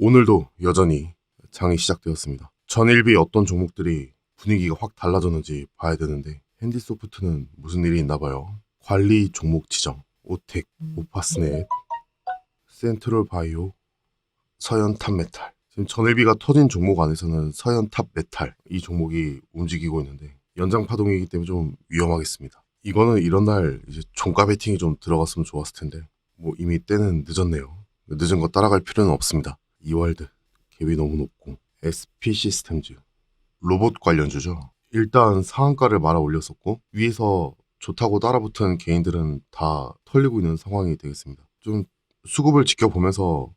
오늘도 여전히 장이 시작되었습니다. 전일비 어떤 종목들이 분위기가 확 달라졌는지 봐야 되는데 핸디소프트는 무슨 일이 있나 봐요. 관리 종목 지정, 오텍, 오파스넷, 센트럴바이오, 서현탑메탈. 지금 전일비가 터진 종목 안에서는 서현탑메탈 이 종목이 움직이고 있는데 연장 파동이기 때문에 좀 위험하겠습니다. 이거는 이런 날 이제 종가 베팅이 좀 들어갔으면 좋았을 텐데 뭐 이미 때는 늦었네요. 늦은 거 따라갈 필요는 없습니다. 이월드 갭이 너무 높고 SP 시스템즈 로봇 관련주죠. 일단 상한가를 말아 올렸었고 위에서 좋다고 따라붙은 개인들은 다 털리고 있는 상황이 되겠습니다. 좀 수급을 지켜보면서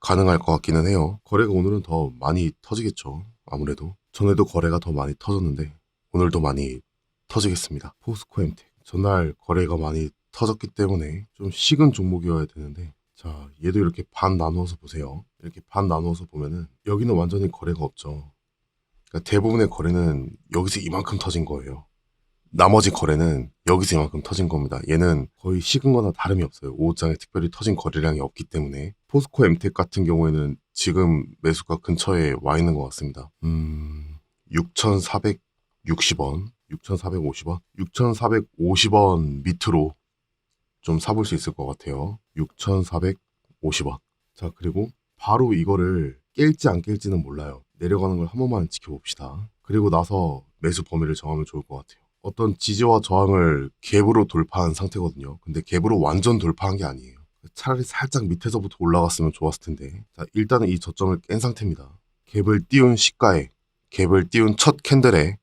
가능할 것 같기는 해요. 거래가 오늘은 더 많이 터지겠죠. 아무래도 전에도 거래가 더 많이 터졌는데 오늘도 많이 터지겠습니다. 포스코엠텍 전날 거래가 많이 터졌기 때문에 좀 식은 종목이어야 되는데 자 얘도 이렇게 반 나누어서 보세요. 이렇게 반 나누어서 보면은 여기는 완전히 거래가 없죠. 그러니까 대부분의 거래는 여기서 이만큼 터진 거예요. 나머지 거래는 여기서 이만큼 터진 겁니다. 얘는 거의 식은 거나 다름이 없어요. 5장에 특별히 터진 거래량이 없기 때문에. 포스코 엠텍 같은 경우에는 지금 매수가 근처에 와 있는 것 같습니다. 6,460원, 6,450원, 6,450원 밑으로 좀 사볼 수 있을 것 같아요. 6,450원. 자, 그리고 바로 이거를 깰지 안 깰지는 몰라요. 내려가는 걸 한 번만 지켜봅시다. 그리고 나서 매수 범위를 정하면 좋을 것 같아요. 어떤 지지와 저항을 갭으로 돌파한 상태거든요. 근데 갭으로 완전 돌파한 게 아니에요. 차라리 살짝 밑에서부터 올라갔으면 좋았을 텐데. 자, 일단은 이 저점을 깬 상태입니다. 갭을 띄운 시가에, 갭을 띄운 첫 캔들에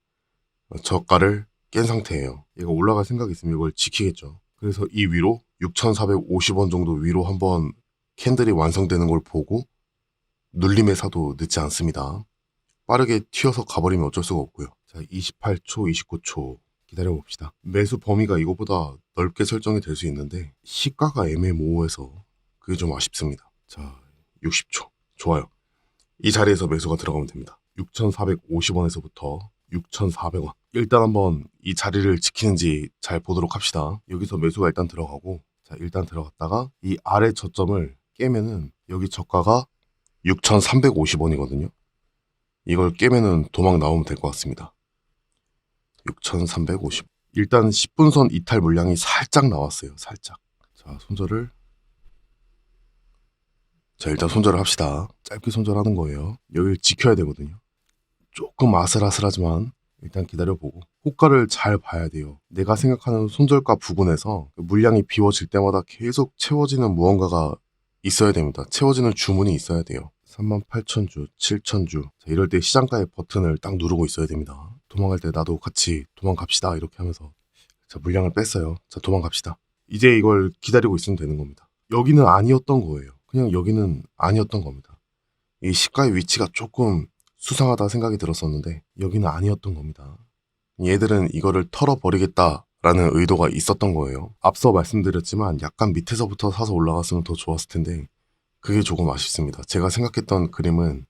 저가를 깬 상태예요. 얘가 올라갈 생각이 있으면 이걸 지키겠죠. 그래서 이 위로 6,450원 정도 위로 한번 캔들이 완성되는 걸 보고 눌림에 사도 늦지 않습니다. 빠르게 튀어서 가버리면 어쩔 수가 없고요. 자, 28초, 29초 기다려봅시다. 매수 범위가 이거보다 넓게 설정이 될 수 있는데 시가가 애매모호해서 그게 좀 아쉽습니다. 자, 60초. 좋아요. 이 자리에서 매수가 들어가면 됩니다. 6,450원에서부터 6,400원. 일단 한번 이 자리를 지키는지 잘 보도록 합시다. 여기서 매수가 일단 들어가고 자, 일단 들어갔다가 이 아래 저점을 깨면은 여기 저가가 6,350원이거든요. 이걸 깨면은 도망 나오면 될 것 같습니다. 6,350. 일단 10분선 이탈 물량이 살짝 나왔어요. 살짝. 자, 손절을. 자, 일단 손절을 합시다. 짧게 손절하는 거예요. 여기를 지켜야 되거든요. 조금 아슬아슬하지만 일단 기다려보고 호가를 잘 봐야 돼요. 내가 생각하는 손절가 부근에서 물량이 비워질 때마다 계속 채워지는 무언가가 있어야 됩니다. 채워지는 주문이 있어야 돼요. 38,000주, 7,000주. 자, 이럴 때 시장가의 버튼을 딱 누르고 있어야 됩니다. 도망갈 때 나도 같이 도망갑시다. 이렇게 하면서 자, 물량을 뺐어요. 자, 도망갑시다. 이제 이걸 기다리고 있으면 되는 겁니다. 여기는 아니었던 거예요. 그냥 여기는 아니었던 겁니다. 이 시가의 위치가 조금 수상하다 생각이 들었었는데 여기는 아니었던 겁니다. 얘들은 이거를 털어버리겠다라는 의도가 있었던 거예요. 앞서 말씀드렸지만 약간 밑에서부터 사서 올라갔으면 더 좋았을 텐데 그게 조금 아쉽습니다. 제가 생각했던 그림은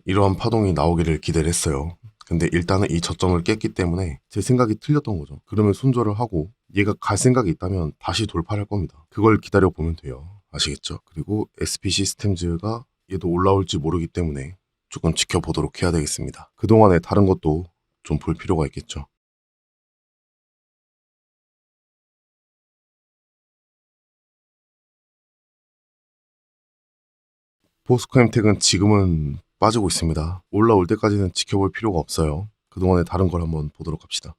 이러한 파동이 나오기를 기대를 했어요. 근데 일단은 이 저점을 깼기 때문에 제 생각이 틀렸던 거죠. 그러면 손절을 하고 얘가 갈 생각이 있다면 다시 돌파를 할 겁니다. 그걸 기다려보면 돼요. 아시겠죠? 그리고 SP 시스템즈가 얘도 올라올지 모르기 때문에 조금 지켜보도록 해야 되겠습니다. 그동안에 다른 것도 좀 볼 필요가 있겠죠. 포스코엠텍은 지금은 빠지고 있습니다. 올라올 때까지는 지켜볼 필요가 없어요. 그동안에 다른 걸 한번 보도록 합시다.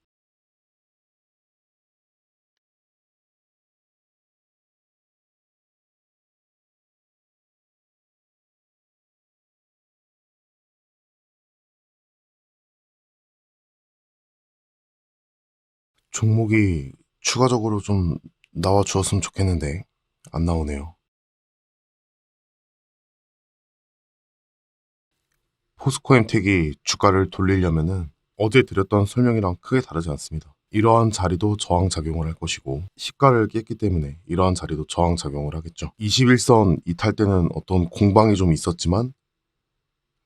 종목이 추가적으로 좀 나와 주었으면 좋겠는데 안 나오네요. 포스코엠텍이 주가를 돌리려면은 어제 드렸던 설명이랑 크게 다르지 않습니다. 이러한 자리도 저항작용을 할 것이고 시가를 깼기 때문에 이러한 자리도 저항작용을 하겠죠. 21선 이탈 때는 어떤 공방이 좀 있었지만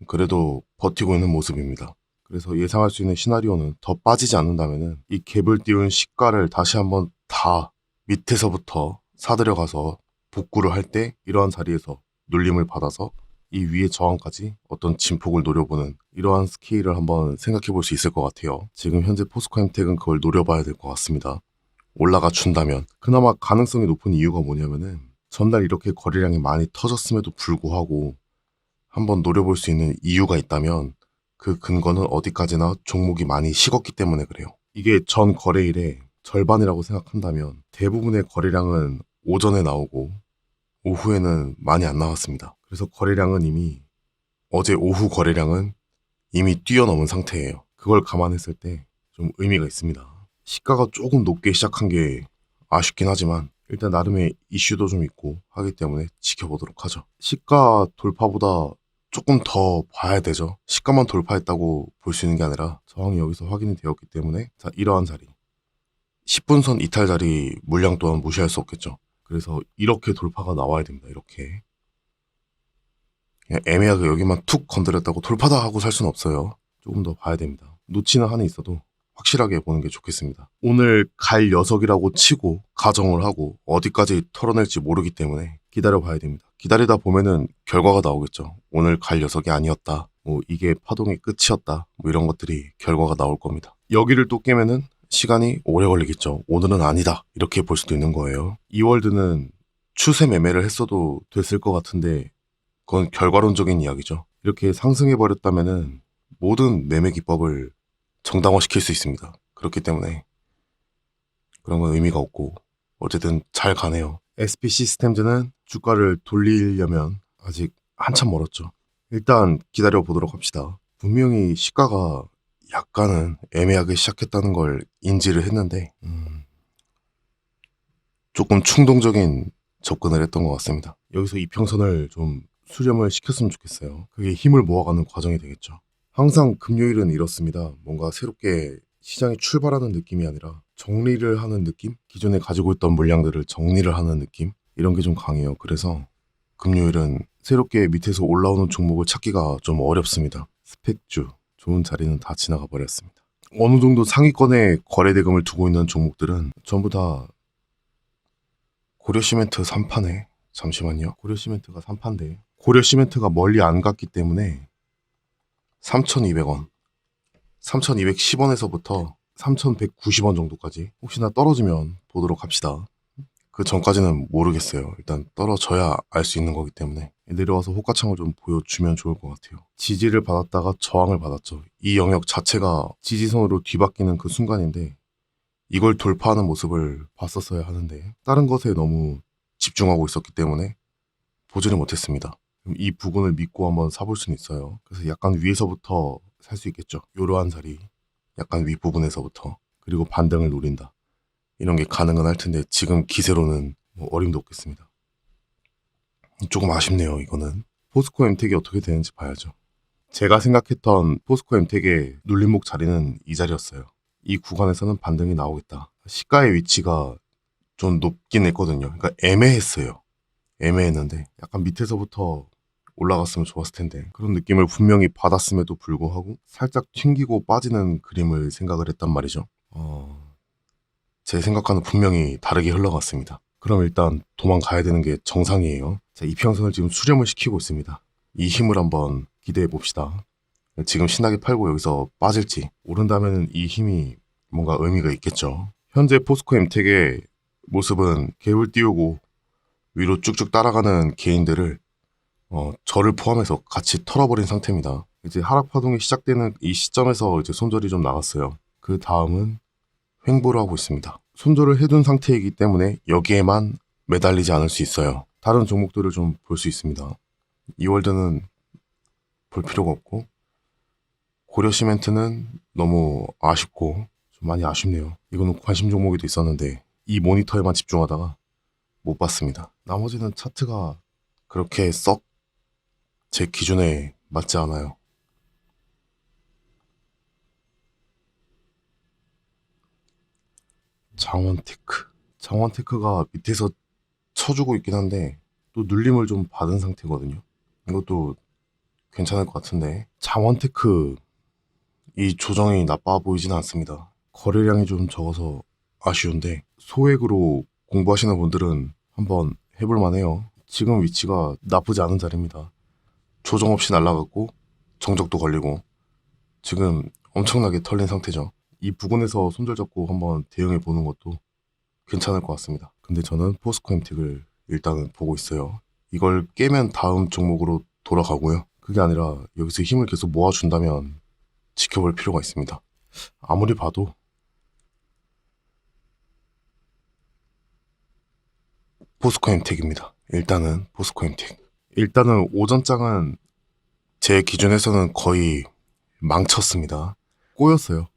그래도 버티고 있는 모습입니다. 그래서 예상할 수 있는 시나리오는 더 빠지지 않는다면은 이 갭을 띄운 시가를 다시 한번 다 밑에서부터 사들여가서 복구를 할 때 이러한 자리에서 눌림을 받아서 이 위의 저항까지 어떤 진폭을 노려보는 이러한 스케일을 한번 생각해 볼 수 있을 것 같아요. 지금 현재 포스코엠텍은 그걸 노려봐야 될 것 같습니다. 올라가 준다면. 그나마 가능성이 높은 이유가 뭐냐면은 전날 이렇게 거래량이 많이 터졌음에도 불구하고 한번 노려볼 수 있는 이유가 있다면 그 근거는 어디까지나 종목이 많이 식었기 때문에 그래요. 이게 전 거래일의 절반이라고 생각한다면 대부분의 거래량은 오전에 나오고 오후에는 많이 안 나왔습니다. 그래서 거래량은 이미 어제 오후 거래량은 이미 뛰어넘은 상태예요. 그걸 감안했을 때 좀 의미가 있습니다. 시가가 조금 높게 시작한 게 아쉽긴 하지만 일단 나름의 이슈도 좀 있고 하기 때문에 지켜보도록 하죠. 시가 돌파보다 조금 더 봐야 되죠. 시가만 돌파했다고 볼 수 있는 게 아니라 저항이 여기서 확인이 되었기 때문에 자, 이러한 자리 10분선 이탈 자리 물량 또한 무시할 수 없겠죠. 그래서 이렇게 돌파가 나와야 됩니다. 이렇게 그냥 애매하게 여기만 툭 건드렸다고 돌파다 하고 살 수는 없어요. 조금 더 봐야 됩니다. 놓치는 한이 있어도 확실하게 보는 게 좋겠습니다. 오늘 갈 녀석이라고 치고 가정을 하고 어디까지 털어낼지 모르기 때문에 기다려 봐야 됩니다. 기다리다 보면은 결과가 나오겠죠. 오늘 갈 녀석이 아니었다. 뭐 이게 파동의 끝이었다. 뭐 이런 것들이 결과가 나올 겁니다. 여기를 또 깨면은 시간이 오래 걸리겠죠. 오늘은 아니다. 이렇게 볼 수도 있는 거예요. 이월드는 추세 매매를 했어도 됐을 것 같은데 그건 결과론적인 이야기죠. 이렇게 상승해버렸다면은 모든 매매 기법을 정당화시킬 수 있습니다. 그렇기 때문에 그런 건 의미가 없고 어쨌든 잘 가네요. SP 시스템즈는 주가를 돌리려면 아직 한참 멀었죠. 일단 기다려 보도록 합시다. 분명히 시가가 약간은 애매하게 시작했다는 걸 인지를 했는데 조금 충동적인 접근을 했던 것 같습니다. 여기서 이평선을 좀 수렴을 시켰으면 좋겠어요. 그게 힘을 모아가는 과정이 되겠죠. 항상 금요일은 이렇습니다. 뭔가 새롭게 시장이 출발하는 느낌이 아니라 정리를 하는 느낌? 기존에 가지고 있던 물량들을 정리를 하는 느낌? 이런 게 좀 강해요. 그래서 금요일은 새롭게 밑에서 올라오는 종목을 찾기가 좀 어렵습니다. 스펙주, 좋은 자리는 다 지나가 버렸습니다. 어느 정도 상위권에 거래대금을 두고 있는 종목들은 전부 다 고려시멘트 3파네. 잠시만요. 고려시멘트가 3파인데 고려시멘트가 멀리 안 갔기 때문에 3,200원, 3,210원에서부터 3,190원 정도까지 혹시나 떨어지면 보도록 합시다. 그 전까지는 모르겠어요. 일단 떨어져야 알 수 있는 거기 때문에 내려와서 호가창을 좀 보여주면 좋을 것 같아요. 지지를 받았다가 저항을 받았죠. 이 영역 자체가 지지선으로 뒤바뀌는 그 순간인데 이걸 돌파하는 모습을 봤었어야 하는데 다른 것에 너무 집중하고 있었기 때문에 보지를 못했습니다. 이 부분을 믿고 한번 사볼 수는 있어요. 그래서 약간 위에서부터 살 수 있겠죠. 이러한 자리 약간 윗부분에서부터 그리고 반등을 노린다. 이런 게 가능은 할 텐데 지금 기세로는 뭐 어림도 없겠습니다. 조금 아쉽네요. 이거는 포스코 엠텍이 어떻게 되는지 봐야죠. 제가 생각했던 포스코 엠텍의 눌림목 자리는 이 자리였어요. 이 구간에서는 반등이 나오겠다. 시가의 위치가 좀 높긴 했거든요. 그러니까 애매했어요. 애매했는데 약간 밑에서부터 올라갔으면 좋았을 텐데 그런 느낌을 분명히 받았음에도 불구하고 살짝 튕기고 빠지는 그림을 생각을 했단 말이죠. 제 생각과는 분명히 다르게 흘러갔습니다. 그럼 일단 도망가야 되는 게 정상이에요. 자, 이평선을 지금 수렴을 시키고 있습니다. 이 힘을 한번 기대해 봅시다. 지금 신나게 팔고 여기서 빠질지 오른다면 이 힘이 뭔가 의미가 있겠죠. 현재 포스코 엠텍의 모습은 갭을 띄우고 위로 쭉쭉 따라가는 개인들을 저를 포함해서 같이 털어버린 상태입니다. 이제 하락 파동이 시작되는 이 시점에서 이제 손절이 좀 나갔어요. 그 다음은 횡보를 하고 있습니다. 손절을 해둔 상태이기 때문에 여기에만 매달리지 않을 수 있어요. 다른 종목들을 좀 볼 수 있습니다. 이월드는 볼 필요가 없고 고려시멘트는 너무 아쉽고 좀 많이 아쉽네요. 이거는 관심 종목이 있었는데 이 모니터에만 집중하다가 못 봤습니다. 나머지는 차트가 그렇게 썩 제 기준에 맞지 않아요. 장원테크가 밑에서 쳐주고 있긴 한데 또 눌림을 좀 받은 상태거든요. 이것도 괜찮을 것 같은데 장원테크 이 조정이 나빠 보이지는 않습니다. 거래량이 좀 적어서 아쉬운데 소액으로 공부하시는 분들은 한번 해볼 만해요. 지금 위치가 나쁘지 않은 자리입니다. 조정 없이 날아갔고 정적도 걸리고 지금 엄청나게 털린 상태죠. 이 부근에서 손절 잡고 한번 대응해 보는 것도 괜찮을 것 같습니다. 근데 저는 포스코 햄틱을 일단은 보고 있어요. 이걸 깨면 다음 종목으로 돌아가고요. 그게 아니라 여기서 힘을 계속 모아준다면 지켜볼 필요가 있습니다. 아무리 봐도 포스코 햄틱입니다. 일단은 포스코 햄틱. 일단은 오전장은 제 기준에서는 거의 망쳤습니다. 꼬였어요.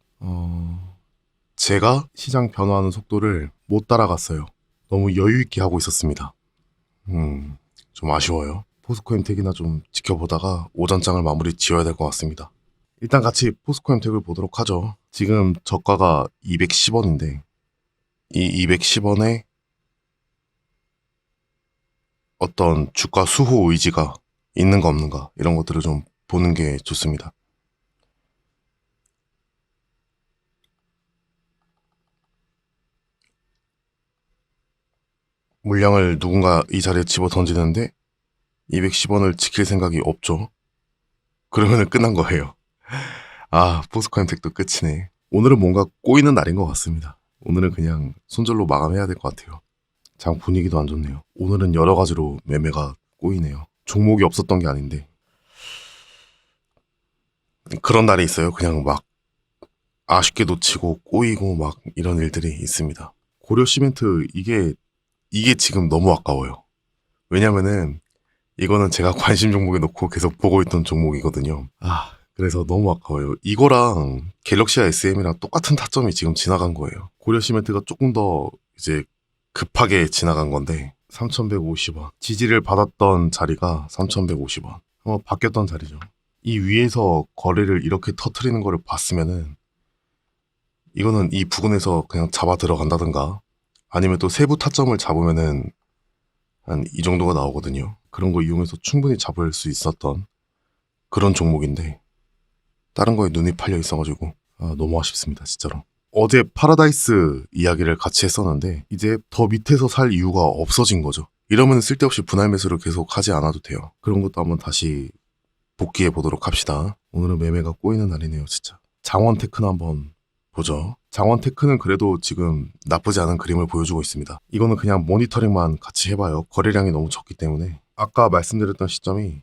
제가 시장 변화하는 속도를 못 따라갔어요. 너무 여유 있게 하고 있었습니다. 좀 아쉬워요. 포스코 햄텍이나 좀 지켜보다가 오전장을 마무리 지어야 될 것 같습니다. 일단 같이 포스코 햄텍을 보도록 하죠. 지금 저가가 210원인데 이 210원에 어떤 주가 수호 의지가 있는가 없는가 이런 것들을 좀 보는 게 좋습니다. 물량을 누군가 이 자리에 집어 던지는데 210원을 지킬 생각이 없죠. 그러면 끝난 거예요. 아, 포스코 햄텍도 끝이네. 오늘은 뭔가 꼬이는 날인 것 같습니다. 오늘은 그냥 손절로 마감해야 될 것 같아요. 장 분위기도 안 좋네요. 오늘은 여러 가지로 매매가 꼬이네요. 종목이 없었던 게 아닌데 그런 날이 있어요. 그냥 막 아쉽게 놓치고 꼬이고 막 이런 일들이 있습니다. 고려 시멘트 이게 지금 너무 아까워요. 왜냐면은 이거는 제가 관심 종목에 놓고 계속 보고 있던 종목이거든요. 그래서 너무 아까워요. 이거랑 갤럭시아 SM이랑 똑같은 타점이 지금 지나간 거예요. 고려 시멘트가 조금 더 이제 급하게 지나간 건데 3,150원. 지지를 받았던 자리가 3,150원. 바뀌었던 자리죠. 이 위에서 거래를 이렇게 터트리는 거를 봤으면은 이거는 이 부근에서 그냥 잡아 들어간다든가 아니면 또 세부 타점을 잡으면은 한 이 정도가 나오거든요. 그런 거 이용해서 충분히 잡을 수 있었던 그런 종목인데 다른 거에 눈이 팔려 있어가지고 너무 아쉽습니다. 진짜로. 어제 파라다이스 이야기를 같이 했었는데 이제 더 밑에서 살 이유가 없어진 거죠. 이러면 쓸데없이 분할 매수를 계속 하지 않아도 돼요. 그런 것도 한번 다시 복귀해 보도록 합시다. 오늘은 매매가 꼬이는 날이네요. 진짜. 장원테크나 한번 보죠. 장원테크는 그래도 지금 나쁘지 않은 그림을 보여주고 있습니다. 이거는 그냥 모니터링만 같이 해봐요. 거래량이 너무 적기 때문에. 아까 말씀드렸던 시점이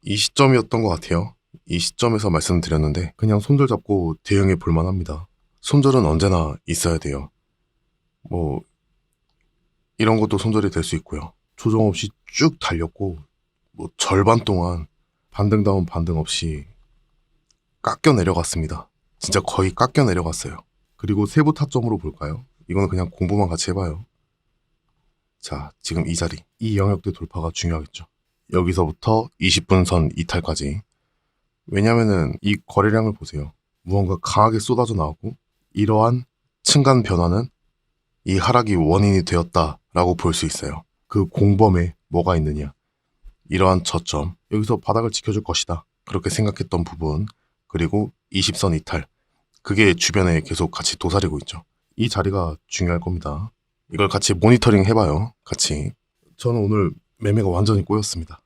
이 시점이었던 것 같아요. 이 시점에서 말씀드렸는데 그냥 손절 잡고 대응해 볼 만합니다. 손절은 언제나 있어야 돼요. 뭐 이런 것도 손절이 될 수 있고요. 조정 없이 쭉 달렸고 뭐 절반 동안 반등 다운 반등 없이 깎여 내려갔습니다. 진짜 거의 깎여 내려갔어요. 그리고 세부 타점으로 볼까요? 이거는 그냥 공부만 같이 해봐요. 자, 지금 이 자리, 이 영역대 돌파가 중요하겠죠. 여기서부터 20분 선 이탈까지. 왜냐면은 이 거래량을 보세요. 무언가 강하게 쏟아져 나왔고 이러한 층간 변화는 이 하락이 원인이 되었다라고 볼 수 있어요. 그 공범에 뭐가 있느냐. 이러한 저점, 여기서 바닥을 지켜줄 것이다. 그렇게 생각했던 부분, 그리고 20선 이탈. 그게 주변에 계속 같이 도사리고 있죠. 이 자리가 중요할 겁니다. 이걸 같이 모니터링 해봐요. 같이. 저는 오늘 매매가 완전히 꼬였습니다.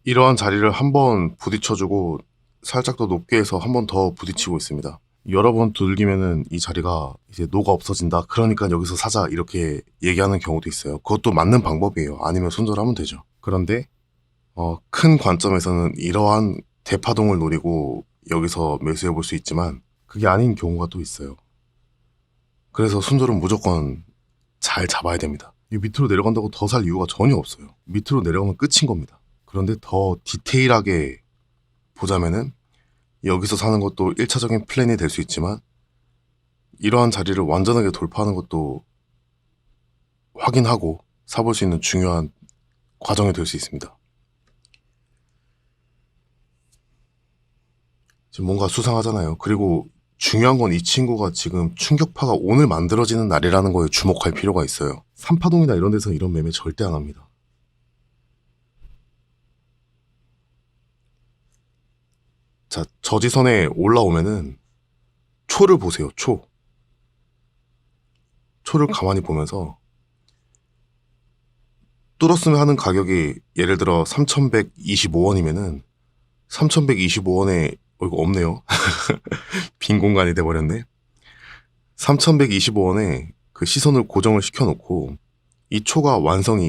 이러한 자리를 한번 부딪혀주고 살짝 더 높게 해서 한 번 더 부딪히고 있습니다. 여러 번 두들기면은 이 자리가 이제 노가 없어진다. 그러니까 여기서 사자 이렇게 얘기하는 경우도 있어요. 그것도 맞는 방법이에요. 아니면 손절하면 되죠. 그런데 큰 관점에서는 이러한 대파동을 노리고 여기서 매수해 볼 수 있지만 그게 아닌 경우가 또 있어요. 그래서 손절은 무조건 잘 잡아야 됩니다. 이 밑으로 내려간다고 더 살 이유가 전혀 없어요. 밑으로 내려가면 끝인 겁니다. 그런데 더 디테일하게 보자면은 여기서 사는 것도 1차적인 플랜이 될 수 있지만 이러한 자리를 완전하게 돌파하는 것도 확인하고 사볼 수 있는 중요한 과정이 될 수 있습니다. 지금 뭔가 수상하잖아요. 그리고 중요한 건 이 친구가 지금 충격파가 오늘 만들어지는 날이라는 거에 주목할 필요가 있어요. 삼파동이나 이런 데서 이런 매매 절대 안 합니다. 자, 저지선에 올라오면은 초를 보세요. 초를 가만히 보면서 뚫었으면 하는 가격이 예를 들어 3,125원이면은 3,125원에 이거 없네요. 빈 공간이 돼버렸네. 3,125원에 그 시선을 고정을 시켜놓고 이 초가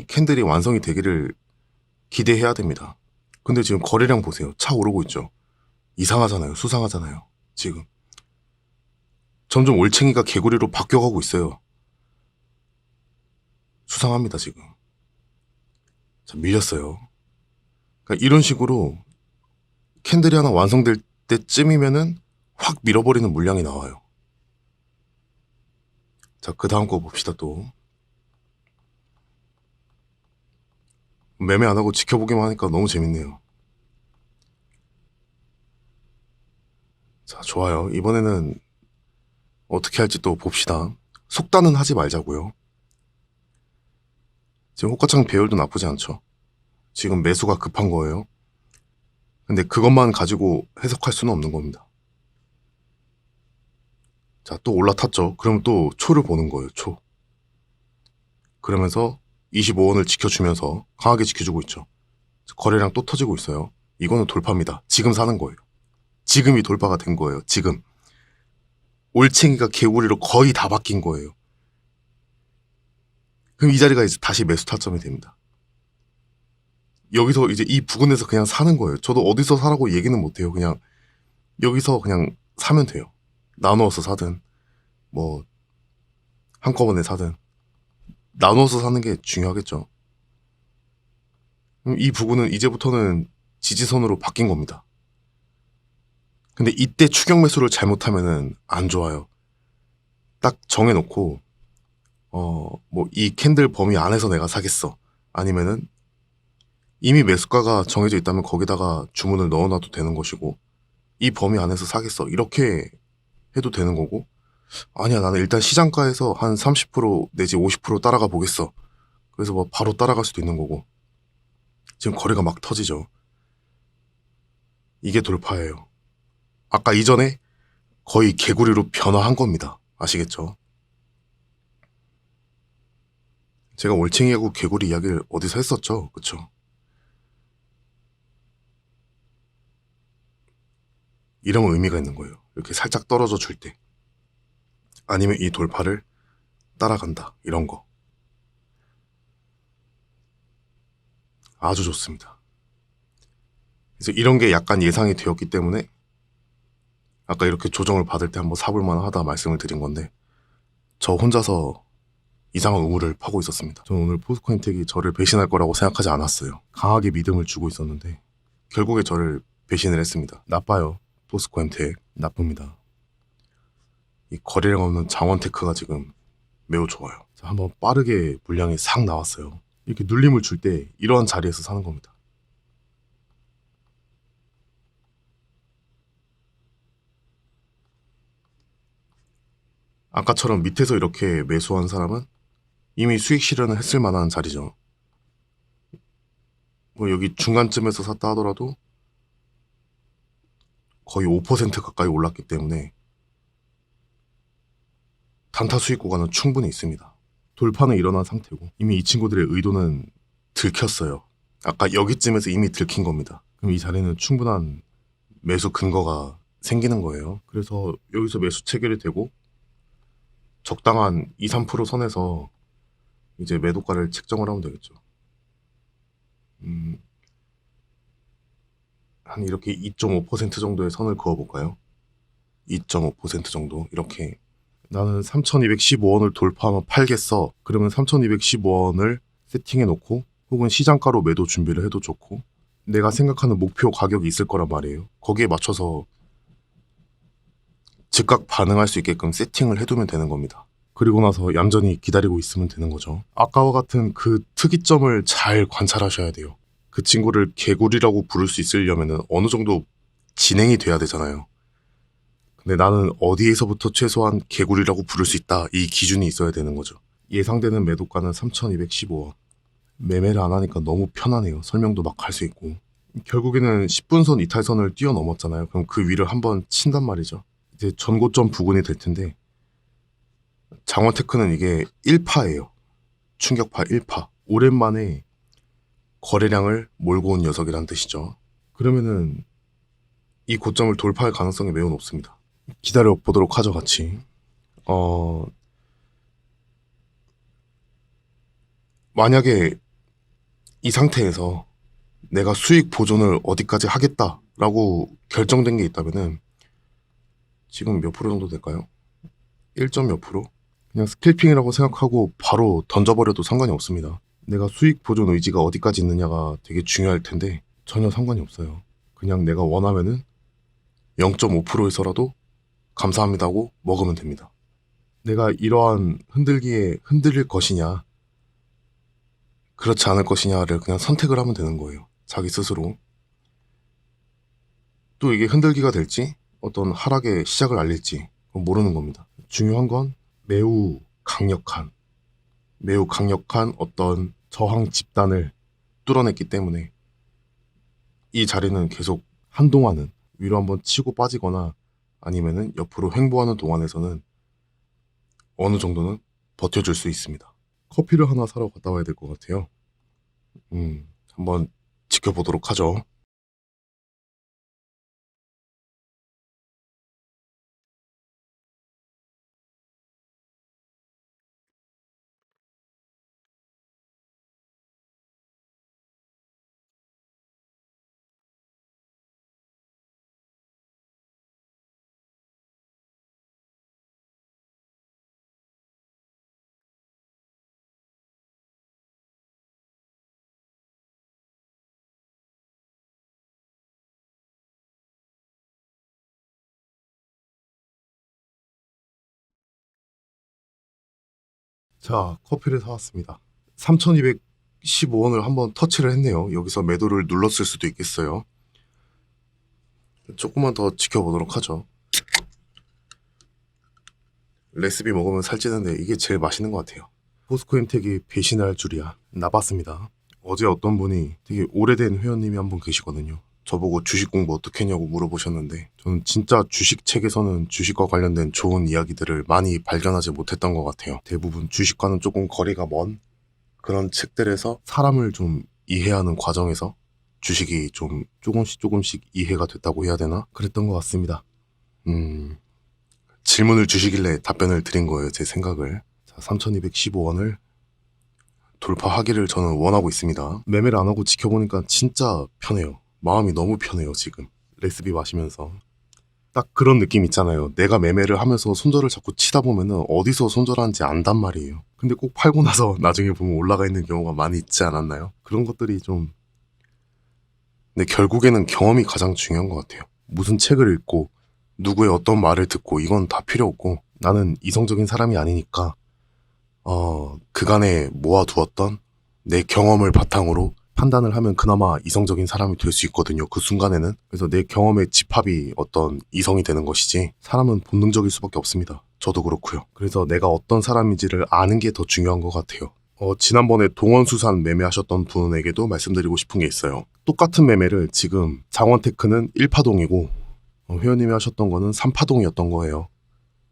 캔들이 완성이 되기를 기대해야 됩니다. 근데 지금 거래량 보세요. 차 오르고 있죠. 이상하잖아요. 수상하잖아요. 지금 점점 올챙이가 개구리로 바뀌어가고 있어요. 수상합니다 지금. 자, 밀렸어요. 그러니까 이런 식으로 캔들이 하나 완성될 때쯤이면은 확 밀어버리는 물량이 나와요. 자, 그 다음 거 봅시다 또. 매매 안 하고 지켜보기만 하니까 너무 재밌네요. 자, 좋아요. 이번에는 어떻게 할지 또 봅시다. 속단은 하지 말자고요. 지금 호가창 배열도 나쁘지 않죠. 지금 매수가 급한 거예요. 근데 그것만 가지고 해석할 수는 없는 겁니다. 자, 또 올라탔죠. 그럼 또 초를 보는 거예요. 초. 그러면서 25원을 지켜주면서 강하게 지켜주고 있죠. 거래량 또 터지고 있어요. 이거는 돌파입니다. 지금 사는 거예요. 지금이 돌파가 된 거예요. 지금. 올챙이가 개구리로 거의 다 바뀐 거예요. 그럼 이 자리가 이제 다시 매수 타점이 됩니다. 여기서 이제 이 부근에서 그냥 사는 거예요. 저도 어디서 사라고 얘기는 못해요. 그냥 여기서 그냥 사면 돼요. 나누어서 사든 뭐 한꺼번에 사든 나누어서 사는 게 중요하겠죠. 이 부분은 이제부터는 지지선으로 바뀐 겁니다. 근데 이때 추격 매수를 잘못하면은 안 좋아요. 딱 정해놓고 뭐 이 캔들 범위 안에서 내가 사겠어. 아니면은 이미 매수가가 정해져 있다면 거기다가 주문을 넣어놔도 되는 것이고 이 범위 안에서 사겠어. 이렇게 해도 되는 거고 아니야 나는 일단 시장가에서 한 30% 내지 50% 따라가 보겠어. 그래서 뭐 바로 따라갈 수도 있는 거고 지금 거래가 막 터지죠. 이게 돌파예요. 아까 이전에 거의 개구리로 변화한 겁니다. 아시겠죠? 제가 올챙이하고 개구리 이야기를 어디서 했었죠? 그쵸? 이런 의미가 있는 거예요. 이렇게 살짝 떨어져 줄 때. 아니면 이 돌파를 따라간다. 이런 거. 아주 좋습니다. 그래서 이런 게 약간 예상이 되었기 때문에 아까 이렇게 조정을 받을 때 한번 사볼 만하다 말씀을 드린 건데 저 혼자서 이상한 우물을 파고 있었습니다. 저는 오늘 포스코인텍이 저를 배신할 거라고 생각하지 않았어요. 강하게 믿음을 주고 있었는데 결국에 저를 배신을 했습니다. 나빠요. 포스코인텍 나쁩니다. 이 거래량 없는 장원테크가 지금 매우 좋아요. 자, 한번 빠르게 물량이 싹 나왔어요. 이렇게 눌림을 줄 때 이러한 자리에서 사는 겁니다. 아까처럼 밑에서 이렇게 매수한 사람은 이미 수익 실현을 했을 만한 자리죠. 뭐 여기 중간쯤에서 샀다 하더라도 거의 5% 가까이 올랐기 때문에 단타 수익 구간은 충분히 있습니다. 돌파는 일어난 상태고 이미 이 친구들의 의도는 들켰어요. 아까 여기쯤에서 이미 들킨 겁니다. 그럼 이 자리는 충분한 매수 근거가 생기는 거예요. 그래서 여기서 매수 체결이 되고 적당한 2, 3% 선에서 이제 매도가를 책정을 하면 되겠죠. 한 이렇게 2.5% 정도의 선을 그어볼까요? 2.5% 정도 이렇게 나는 3,215원을 돌파하면 팔겠어. 그러면 3,215원을 세팅해 놓고 혹은 시장가로 매도 준비를 해도 좋고 내가 생각하는 목표 가격이 있을 거란 말이에요. 거기에 맞춰서 즉각 반응할 수 있게끔 세팅을 해두면 되는 겁니다. 그리고 나서 얌전히 기다리고 있으면 되는 거죠. 아까와 같은 그 특이점을 잘 관찰하셔야 돼요. 그 친구를 개구리라고 부를 수 있으려면 어느 정도 진행이 돼야 되잖아요. 근데 나는 어디에서부터 최소한 개구리라고 부를 수 있다. 이 기준이 있어야 되는 거죠. 예상되는 매도가는 3,215원. 매매를 안 하니까 너무 편하네요. 설명도 막 할 수 있고. 결국에는 10분선 이탈선을 뛰어넘었잖아요. 그럼 그 위를 한번 친단 말이죠. 이제 전고점 부근이 될 텐데 장원테크는 이게 1파예요. 충격파 1파. 오랜만에 거래량을 몰고 온 녀석이란 뜻이죠. 그러면은 이 고점을 돌파할 가능성이 매우 높습니다. 기다려 보도록 하죠, 같이. 만약에 이 상태에서 내가 수익 보존을 어디까지 하겠다라고 결정된 게 있다면은 지금 몇 프로 정도 될까요? 1점 몇 프로? 그냥 스캘핑이라고 생각하고 바로 던져버려도 상관이 없습니다. 내가 수익 보존 의지가 어디까지 있느냐가 되게 중요할 텐데 전혀 상관이 없어요. 그냥 내가 원하면은 0.5%에서라도 감사합니다 하고 먹으면 됩니다. 내가 이러한 흔들기에 흔들릴 것이냐 그렇지 않을 것이냐를 그냥 선택을 하면 되는 거예요. 자기 스스로. 또 이게 흔들기가 될지 어떤 하락의 시작을 알릴지 모르는 겁니다. 중요한 건 매우 강력한 어떤 저항 집단을 뚫어냈기 때문에 이 자리는 계속 한동안은 위로 한번 치고 빠지거나 아니면은 옆으로 횡보하는 동안에서는 어느 정도는 버텨줄 수 있습니다. 커피를 하나 사러 갔다 와야 될 것 같아요. 한번 지켜보도록 하죠. 자, 커피를 사왔습니다. 3,215원을 한번 터치를 했네요. 여기서 매도를 눌렀을 수도 있겠어요. 조금만 더 지켜보도록 하죠. 레시피 먹으면 살찌는데 이게 제일 맛있는 것 같아요. 포스코 햄텍이 배신할 줄이야. 나빴습니다. 어제 어떤 분이 되게 오래된 회원님이 한 분 계시거든요. 저보고 주식 공부 어떻게 했냐고 물어보셨는데 저는 진짜 주식 책에서는 주식과 관련된 좋은 이야기들을 많이 발견하지 못했던 것 같아요. 대부분 주식과는 조금 거리가 먼 그런 책들에서 사람을 좀 이해하는 과정에서 주식이 좀 조금씩 이해가 됐다고 해야 되나? 그랬던 것 같습니다. 질문을 주시길래 답변을 드린 거예요, 제 생각을. 자, 3,215원을 돌파하기를 저는 원하고 있습니다. 매매를 안 하고 지켜보니까 진짜 편해요. 마음이 너무 편해요, 지금. 레시피 마시면서. 딱 그런 느낌 있잖아요. 내가 매매를 하면서 손절을 자꾸 치다 보면은 어디서 손절하는지 안단 말이에요. 근데 꼭 팔고 나서 나중에 보면 올라가 있는 경우가 많이 있지 않았나요? 그런 것들이 좀. 근데 결국에는 경험이 가장 중요한 것 같아요. 무슨 책을 읽고 누구의 어떤 말을 듣고 이건 다 필요 없고 나는 이성적인 사람이 아니니까 그간에 모아두었던 내 경험을 바탕으로 판단을 하면 그나마 이성적인 사람이 될 수 있거든요. 그 순간에는. 그래서 내 경험의 집합이 어떤 이성이 되는 것이지 사람은 본능적일 수밖에 없습니다. 저도 그렇고요. 그래서 내가 어떤 사람인지를 아는 게 더 중요한 것 같아요. 지난번에 동원수산 매매하셨던 분에게도 말씀드리고 싶은 게 있어요. 똑같은 매매를 지금 장원테크는 1파동이고 회원님이 하셨던 거는 3파동이었던 거예요.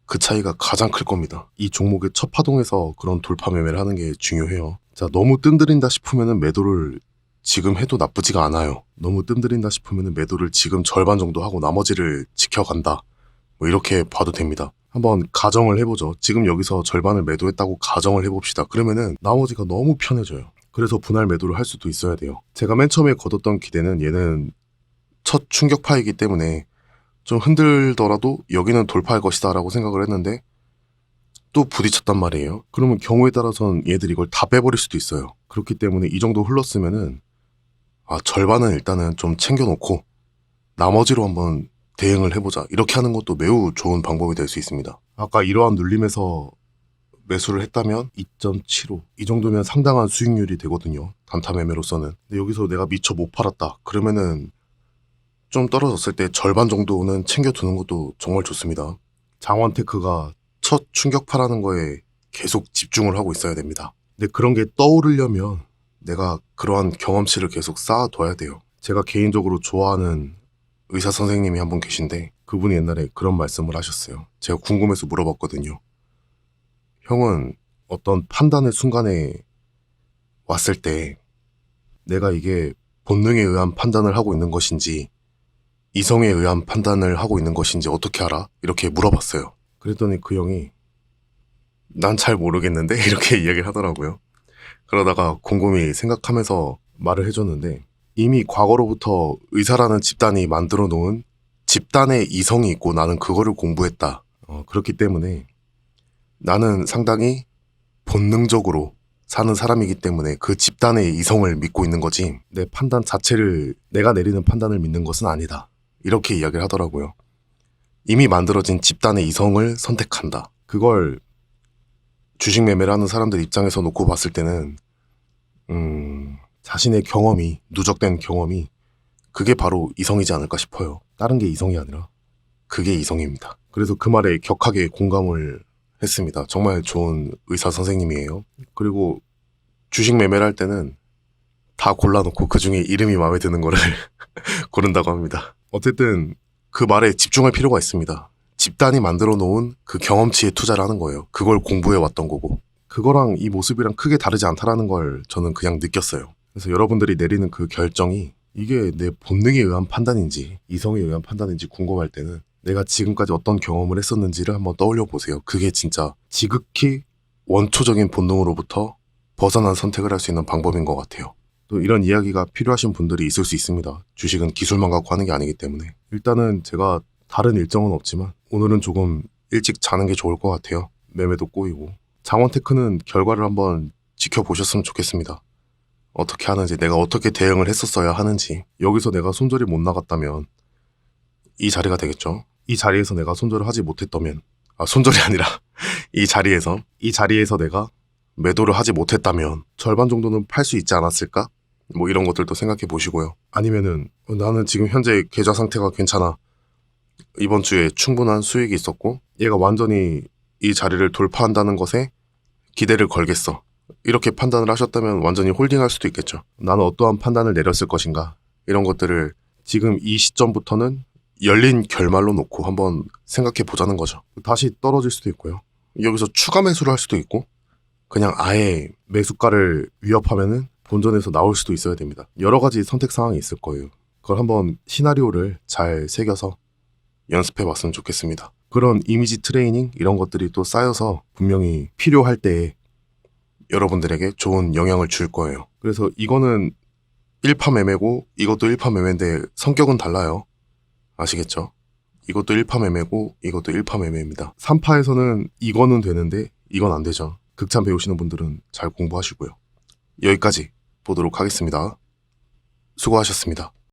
그 차이가 가장 클 겁니다. 이 종목의 첫 파동에서 그런 돌파 매매를 하는 게 중요해요. 자, 너무 뜸들인다 싶으면 매도를 지금 해도 나쁘지가 않아요. 너무 뜸들인다 싶으면 매도를 지금 절반 정도 하고 나머지를 지켜간다. 뭐 이렇게 봐도 됩니다. 한번 가정을 해보죠. 지금 여기서 절반을 매도했다고 가정을 해봅시다. 그러면은 나머지가 너무 편해져요. 그래서 분할 매도를 할 수도 있어야 돼요. 제가 맨 처음에 거뒀던 기대는 얘는 첫 충격파이기 때문에 좀 흔들더라도 여기는 돌파할 것이다 라고 생각을 했는데 또 부딪혔단 말이에요. 그러면 경우에 따라서는 얘들이 이걸 다 빼버릴 수도 있어요. 그렇기 때문에 이 정도 흘렀으면은 절반은 일단은 좀 챙겨놓고 나머지로 한번 대응을 해보자. 이렇게 하는 것도 매우 좋은 방법이 될 수 있습니다. 아까 이러한 눌림에서 매수를 했다면 2.75. 이 정도면 상당한 수익률이 되거든요. 단타 매매로서는. 근데 여기서 내가 미처 못 팔았다. 그러면은 좀 떨어졌을 때 절반 정도는 챙겨두는 것도 정말 좋습니다. 장원테크가 첫 충격파라는 거에 계속 집중을 하고 있어야 됩니다. 근데 그런 게 떠오르려면 내가 그러한 경험치를 계속 쌓아둬야 돼요. 제가 개인적으로 좋아하는 의사 선생님이 한 분 계신데 그분이 옛날에 그런 말씀을 하셨어요. 제가 궁금해서 물어봤거든요. 형은 어떤 판단의 순간에 왔을 때 내가 이게 본능에 의한 판단을 하고 있는 것인지 이성에 의한 판단을 하고 있는 것인지 어떻게 알아? 이렇게 물어봤어요. 그랬더니 그 형이 난 잘 모르겠는데? 이렇게 이야기를 하더라고요. 그러다가 곰곰이 생각하면서 말을 해줬는데 이미 과거로부터 의사라는 집단이 만들어 놓은 집단의 이성이 있고 나는 그거를 공부했다. 그렇기 때문에 나는 상당히 본능적으로 사는 사람이기 때문에 그 집단의 이성을 믿고 있는 거지 내 판단 자체를 내가 내리는 판단을 믿는 것은 아니다. 이렇게 이야기를 하더라고요. 이미 만들어진 집단의 이성을 선택한다. 그걸 주식 매매를 하는 사람들 입장에서 놓고 봤을 때는 자신의 경험이 누적된 경험이 그게 바로 이성이지 않을까 싶어요. 다른 게 이성이 아니라 그게 이성입니다. 그래서 그 말에 격하게 공감을 했습니다. 정말 좋은 의사 선생님이에요. 그리고 주식 매매를 할 때는 다 골라놓고 그 중에 이름이 마음에 드는 거를 고른다고 합니다. 어쨌든 그 말에 집중할 필요가 있습니다. 집단이 만들어 놓은 그 경험치에 투자를 하는 거예요. 그걸 공부해 왔던 거고. 그거랑 이 모습이랑 크게 다르지 않다라는 걸 저는 그냥 느꼈어요. 그래서 여러분들이 내리는 그 결정이 이게 내 본능에 의한 판단인지 이성에 의한 판단인지 궁금할 때는 내가 지금까지 어떤 경험을 했었는지를 한번 떠올려 보세요. 그게 진짜 지극히 원초적인 본능으로부터 벗어난 선택을 할 수 있는 방법인 것 같아요. 또 이런 이야기가 필요하신 분들이 있을 수 있습니다. 주식은 기술만 갖고 하는 게 아니기 때문에. 일단은 제가 다른 일정은 없지만 오늘은 조금 일찍 자는 게 좋을 것 같아요. 매매도 꼬이고. 장원테크는 결과를 한번 지켜보셨으면 좋겠습니다. 어떻게 하는지, 내가 어떻게 대응을 했었어야 하는지. 여기서 내가 손절이 못 나갔다면 이 자리가 되겠죠. 이 자리에서 내가 손절을 하지 못했다면, 손절이 아니라 이 자리에서 내가 매도를 하지 못했다면 절반 정도는 팔 수 있지 않았을까? 뭐 이런 것들도 생각해 보시고요. 아니면은 나는 지금 현재 계좌 상태가 괜찮아. 이번 주에 충분한 수익이 있었고 얘가 완전히 이 자리를 돌파한다는 것에 기대를 걸겠어. 이렇게 판단을 하셨다면 완전히 홀딩할 수도 있겠죠. 나는 어떠한 판단을 내렸을 것인가. 이런 것들을 지금 이 시점부터는 열린 결말로 놓고 한번 생각해 보자는 거죠. 다시 떨어질 수도 있고요. 여기서 추가 매수를 할 수도 있고 그냥 아예 매수가를 위협하면은 본전에서 나올 수도 있어야 됩니다. 여러 가지 선택 상황이 있을 거예요. 그걸 한번 시나리오를 잘 새겨서 연습해 봤으면 좋겠습니다. 그런 이미지 트레이닝 이런 것들이 또 쌓여서 분명히 필요할 때 여러분들에게 좋은 영향을 줄 거예요. 그래서 이거는 1파 매매고 이것도 1파 매매인데 성격은 달라요. 아시겠죠? 이것도 1파 매매고 이것도 1파 매매입니다. 3파에서는 이거는 되는데 이건 안 되죠. 극찬 배우시는 분들은 잘 공부하시고요. 여기까지 보도록 하겠습니다. 수고하셨습니다.